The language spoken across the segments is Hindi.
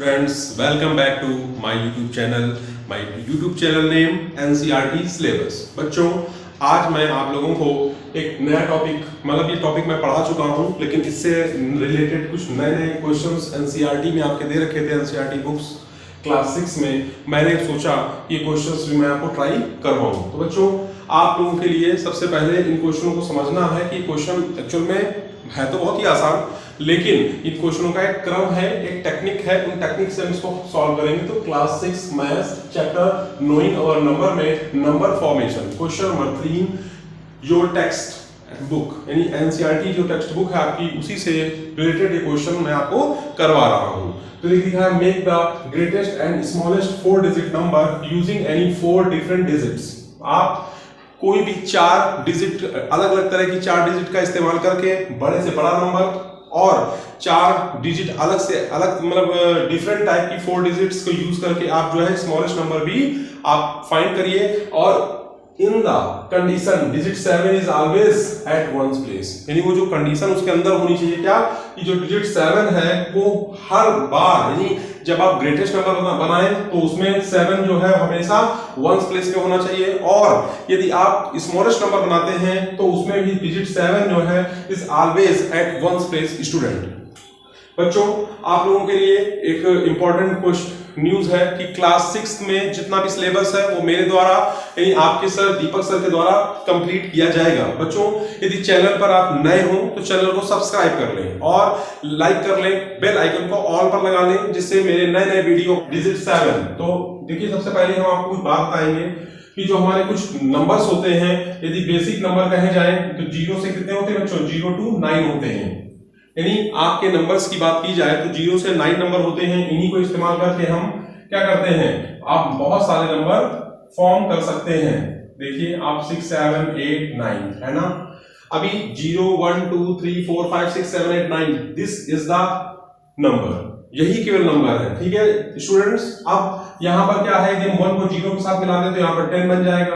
Friends, welcome back to my YouTube channel. My YouTube channel name NCERT syllabus. बच्चों, आज मैं आप लोगों को एक नया टॉपिक मतलब ये टॉपिक मैं पढ़ा चुका हूँ, लेकिन इससे रिलेटेड कुछ नए नए क्वेश्चंस NCERT में आपके दे रखे थे। NCERT बुक्स क्लास 6 में मैंने सोचा ये क्वेश्चंस भी मैं आपको ट्राई करवाऊँ। तो बच्चों, आप लोगों के लिए सबसे पहले इन क्वेश्चनों को समझना है कि क्वेश्चन एक्चुअल में है तो बहुत ही आसान, लेकिन इन क्वेश्चनों का एक क्रम है, एक टेक्निक है। उन टेक्निक से हम इसको सॉल्व करेंगे। तो क्लास 6 मैथ्स चैप्टर नोइंग और नंबर में number formation question number 3 your text book यानी एनसीईआरटी जो टेक्स्ट बुक है आपकी, उसी से रिलेटेड ये क्वेश्चन मैं आपको करवा रहा हूं। तो देखिए, make the greatest and smallest 4 digit number using any 4 different digits. आप कोई भी 4 डिजिट अलग अलग तरह की 4 डिजिट का इस्तेमाल करके बड़े से बड़ा नंबर और 4 डिजिट अलग से अलग मतलब डिफरेंट टाइप की 4 डिजिट्स को यूज करके आप जो है स्मॉलेस्ट नंबर भी आप फाइंड करिए। और in the condition digit 7 is always at ones place, यानी वो जो कंडीशन उसके अंदर होनी चाहिए क्या, कि जो डिजिट 7 है वो हर बार यानी जब आप ग्रेटेस्ट नंबर बनाएं तो उसमें 7 जो है हमेशा वंस प्लेस पे होना चाहिए, और यदि आप स्मॉलेस्ट नंबर बनाते हैं तो उसमें भी डिजिट 7 जो है is always at ones place. Student बच्चों, आप लोगों के लिए एक इंपॉर्टेंट क्वेश्चन न्यूज है कि क्लास 6 में जितना भी सिलेबस है वो मेरे द्वारा यानी आपके सर दीपक सर के द्वारा कंप्लीट किया जाएगा। बच्चों, यदि चैनल पर आप नए हो तो चैनल को सब्सक्राइब कर लें और लाइक कर लें, बेल आइकन को ऑल पर लगा लें, जिससे मेरे नए नए वीडियो डिजिट 7। तो देखिए, सबसे पहले हम आपको कुछ बात बताएंगे कि जो हमारे कुछ नंबर्स होते हैं, यदि बेसिक नंबर कहे जाए तो 0 से कितने होते हैं बच्चों, 0 to 9 होते हैं। यानी आपके नंबर्स की बात की जाए तो 0 से 9 नंबर होते हैं। इन्हीं को इस्तेमाल करके हम क्या करते हैं, आप बहुत सारे नंबर फॉर्म कर सकते हैं। देखिए, आप 6 7 8 9 है ना। अभी 0 1 2 3 4 5 6 7 8 9 दिस इज द नंबर, यही केवल नंबर है। ठीक है स्टूडेंट्स, अब यहां पर क्या है, यदि 1 को 0 के साथ मिला दे तो यहां पर 10 बन जाएगा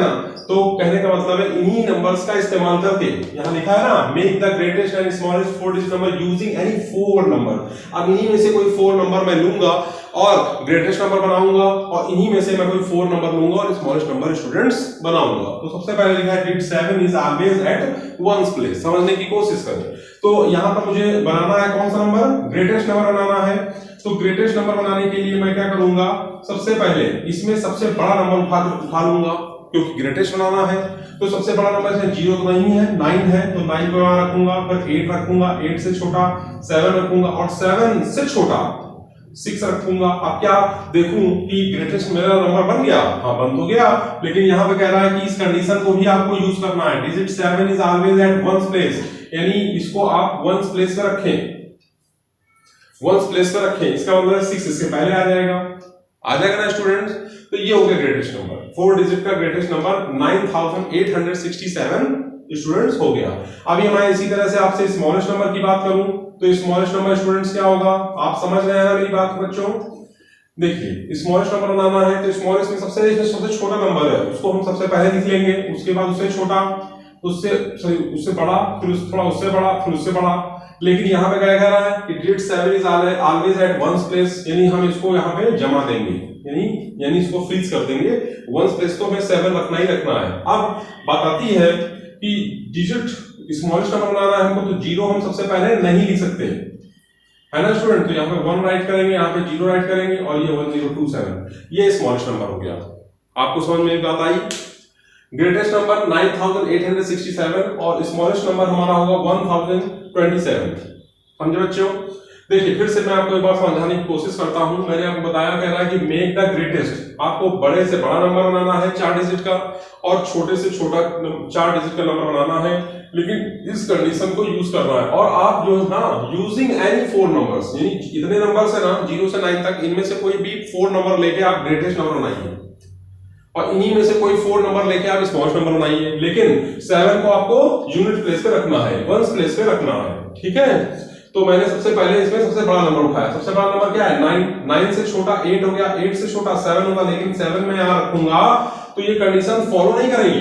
ना। तो कहने का मतलब है इन्हीं नंबर्स का इस्तेमाल करके, यहां लिखा है ना make the greatest and smallest 4 digit number using any 4 number. अब इन्हीं में से कोई 4 नंबर मैं लूंगा और ग्रेटेस्ट नंबर बनाऊंगा, और इन्हीं में से मैं कोई 4 नंबर लूंगा और स्मॉलेस्ट नंबर स्टूडेंट्स बनाऊंगा। तो सबसे पहले लिखा है digit 7 is always at ones place. समझने की कोशिश करें। तो यहां पर मुझे बनाना है कौन सा नंबर, ग्रेटेस्ट नंबर बनाना है। तो ग्रेटेस्ट नंबर बनाने के लिए मैं क्या करूंगा, सबसे पहले इसमें सबसे बड़ा नंबर उठा लूंगा, क्योंकि ग्रेटेस्ट बनाना है। तो सबसे बड़ा नंबर है 0 तो नहीं है, 9 है, तो 9 को यहां रखूंगा, फिर 8 रखूंगा, 8 से छोटा 7 रखूंगा, और 7 से छोटा 6 रखूंगा। अब क्या देखूं कि ग्रेटेस्ट मेरा नंबर बन गया, हाँ बन तो गया, लेकिन यहां पे कह रहा है कि इस कंडीशन को भी आपको यूज करना है। Digit 7 is always at ones place, यानी इसको आप वंस प्लेस पे रखें, वंस प्लेस पे रखें। इसका मतलब 6 इसके पहले आ जाएगा ना स्टूडेंट्स। तो ये हो गया ग्रेटेस्ट नंबर, 4 डिजिट का ग्रेटेस्ट नंबर 9867 स्टूडेंट्स हो गया। अभी मैं इसी तरह से आपसे स्मॉलेस्ट नंबर की बात करूं तो स्मॉलेस्ट नंबर स्टूडेंट्स क्या होगा, आप समझ रहे हैं ना मेरी बात बच्चों। देखिए, स्मॉलेस्ट नंबर बनाना है तो स्मॉलेस्ट में सबसे छोटा नंबर है उसको हम सबसे पहले लिख लेंगे, उसके बाद उससे छोटा, उससे बड़ा, फिर उससे बड़ा, फिर उससे बड़ा। लेकिन यहाँ पे क्या कह रहा है कि digit 7 is always at ones place, यानी हम इसको यहाँ पे जमा देंगे, यानी इसको फ्रीज कर देंगे। वंस प्लेस तो हमें 7 रखना ही रखना है। अब बात आती है कि डिजिट स्मॉलेस्ट नंबर बनाना है हमको, तो 0 हम सबसे पहले नहीं लिख सकते है ना स्टूडेंट। तो यहाँ पे 1 राइट करेंगे, यहाँ पे 0 राइट करेंगे, और ये 1027 ये स्मॉलेस्ट नंबर हो गया। आपको समझ में बात आई। ग्रेटेस्ट नंबर 9867 और स्मॉलेस्ट नंबर हमारा होगा 1027। समझे बच्चों। देखिए, फिर से मैं आपको एक बार समझाने की कोशिश करता हूं। मैंने आपको बताया, कह रहा है कि मेक द ग्रेटेस्ट, आपको बड़े से बड़ा नंबर बनाना है 4 डिजिट का, और छोटे से छोटा 4 डिजिट का नंबर बनाना है, लेकिन इस कंडीशन को यूज करना है। और आप जो है ना यूजिंग एनी 4 नंबर्स, यानी इतने नंबर्स है ना 0 से 9 तक, इनमें से कोई भी 4 नंबर लेके आप ग्रेटेस्ट नंबर बनाइए, और इन्हीं में से कोई 4 नंबर लेके आप स्मॉलेस्ट नंबर बनाइए। लेकिन 7 को आपको यूनिट प्लेस पे रखना है, वंस प्लेस पे रखना है। ठीक है, तो मैंने सबसे पहले इसमें सबसे बड़ा नंबर उठाया। सबसे बड़ा नंबर क्या है, 9 से छोटा 8 हो गया, 8 से छोटा 7 होगा, लेकिन 7 में यहां रखूंगा तो ये कंडीशन फॉलो नहीं करेगी,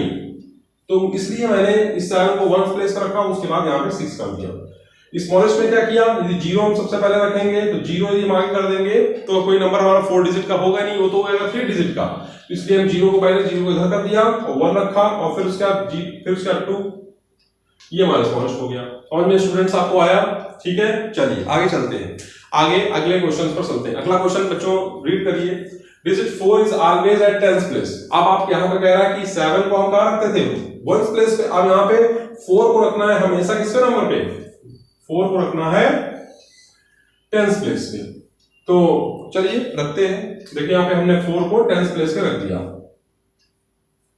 तो इसलिए मैंने इस 7 को वंस प्लेस पर रखा, उसके बाद यहाँ पे 6 कर दिया। स्मॉलेस्ट में क्या किया, यदि जीरो हम सबसे पहले रखेंगे तो जीरो यदि हम आगे कर देंगे तो कोई नंबर हमारा 4 डिजिट का होगा नहीं, वो तो होगा 3 डिजिट का। इसलिए हम जीरो को पहले जीरो को इधर कर दिया और 1 रखा और फिर उसके बाद 2, ये हमारा स्मॉलेस्ट हो गया। समझ में स्टूडेंट्स आपको आया? ठीक है, चलिए आगे चलते हैं, आगे अगले क्वेश्चन पर चलते हैं। अगला क्वेश्चन बच्चों रीड करिए। Digit 4 is always at 10th place. अब आप यहाँ पर कह रहा है कि 7 को हम कहाँ रखते थे, 1st प्लेस पे। अब यहाँ पे 4 को रखना है हमेशा किसके नंबर पे, 4 को रखना है 10th प्लेस पे। तो चलिए रखते हैं। देखिए यहाँ पे हमने 4 को 10th प्लेस पे रख दिया।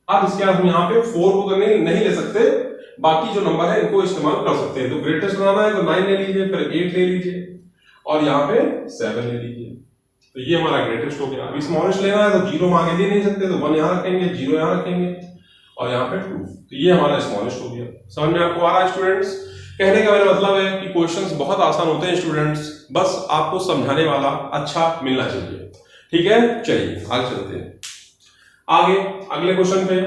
अब इसके बाद हम यहाँ पे 4 को तो नहीं ले सकते, बाकी जो नंबर है इनको इस्तेमाल कर सकते हैं। तो ग्रेटेस्ट बनाना है तो 9 ले लीजिए, फिर 8 ले लीजिए और यहाँ पे 7 ले लीजिए। तो ये हमारा ग्रेटेस्ट हो गया। अभी स्मॉलेस्ट लेना है तो जीरो हम आगे दे नहीं सकते, तो 1 यहाँ रखेंगे, 0 यहाँ रखेंगे और यहाँ पे 2। तो ये हमारा स्मॉलेस्ट हो गया। समझ में आपको आ रहा है स्टूडेंट्स? कहने का मेरा मतलब है कि क्वेश्चंस बहुत आसान होते हैं स्टूडेंट्स, बस आपको समझाने वाला अच्छा मिलना चाहिए। ठीक है, चलिए आगे चलते हैं। आगे अगले क्वेश्चन पे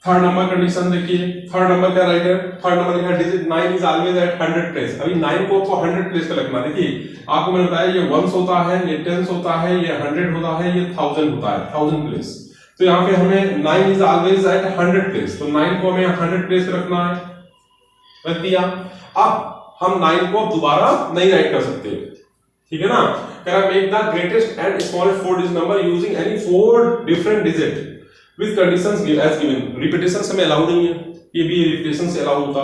थर्ड नंबर कंडीशन देखिए। थर्ड नंबर क्या राइट है? थर्ड नंबर लिखा है digit 9 is always at 100 place. अभी 9 को आपको 100 प्लेस पे रखना। देखिए आपको मैंने बताया ये 1s होता है, ये 10s होता है, ये 100 होता है, ये 1000 होता है, 1000 प्लेस। तो यहाँ पे हमें 9 इज ऑलवेज एट 100 प्लेस, तो 9 को हमें 100 प्लेस पे रखना है, रख दिया। अब हम 9 को दोबारा नहीं राइट कर सकते, ठीक है ना? कह रहा make the greatest and smallest 4 digit number using any 4 different digit with conditions as given. Repetition हमें अलाउ नहीं है, ये भी रिपीटेशन से अलाउ होता।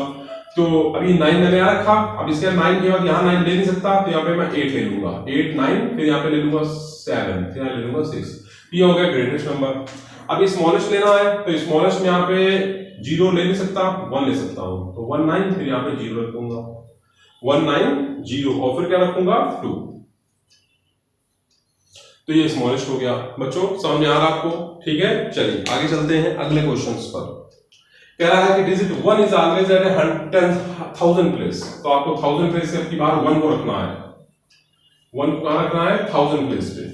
तो अभी 9 मैंने यहाँ रखा, अब इसके 9 के बाद यहाँ 9 ले नहीं सकता, तो यहाँ पे मैं 8 ले लूंगा, 8 9, फिर यहाँ पे ले लूंगा 7, फिर यहाँ ले लूंगा 6। ये हो गया ग्रेटेस्ट नंबर। अभी स्मॉलेस्ट लेना है तो स्मॉलेस्ट में यहाँ पे 0 ले नहीं सकता, 1 ले सकता हूँ, तो 1 9, फिर यहाँ पे 0 रखूंगा, 1 9 0 और फिर क्या रखूंगा 2। तो ये स्मॉलेस्ट हो गया। बच्चों समझ में आ रहा आपको? ठीक है, चलिए आगे चलते हैं अगले क्वेश्चंस पर। कह रहा है कि digit 1 is always at 1000 place. तो आपको 1000 प्लेस से बाहर 1 को रखना है, 1 को कहां रखना है 1000 प्लेस पे।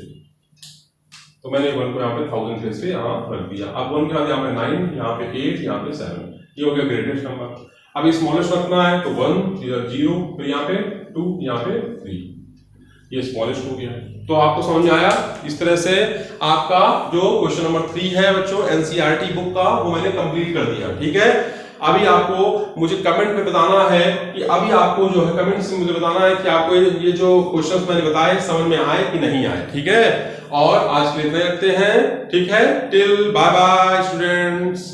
तो मैंने 1 को यहाँ पे 1000 प्लेस पे यहाँ रख दिया। अब 1 के बाद यहाँ पे 9, यहाँ पे 8, यहाँ पे 7, ये हो गया ग्रेटेस्ट नंबर। अब स्मॉलेस्ट रखना है तो 1 0, फिर यहाँ पे 2, यहाँ पे 3, ये स्मॉलेस्ट हो गया। तो आपको समझ में आया? इस तरह से आपका जो क्वेश्चन नंबर 3 है बच्चों एनसीईआरटी बुक का, वो मैंने कंप्लीट कर दिया। ठीक है, अभी आपको मुझे कमेंट में बताना है कि अभी आपको जो है कमेंट से मुझे बताना है कि आपको ये जो क्वेश्चंस मैंने बताए समझ में आए कि नहीं आए। ठीक है, और आज के लिए इतना रखते हैं। ठीक है, टिल बाय बाय स्टूडेंट्स।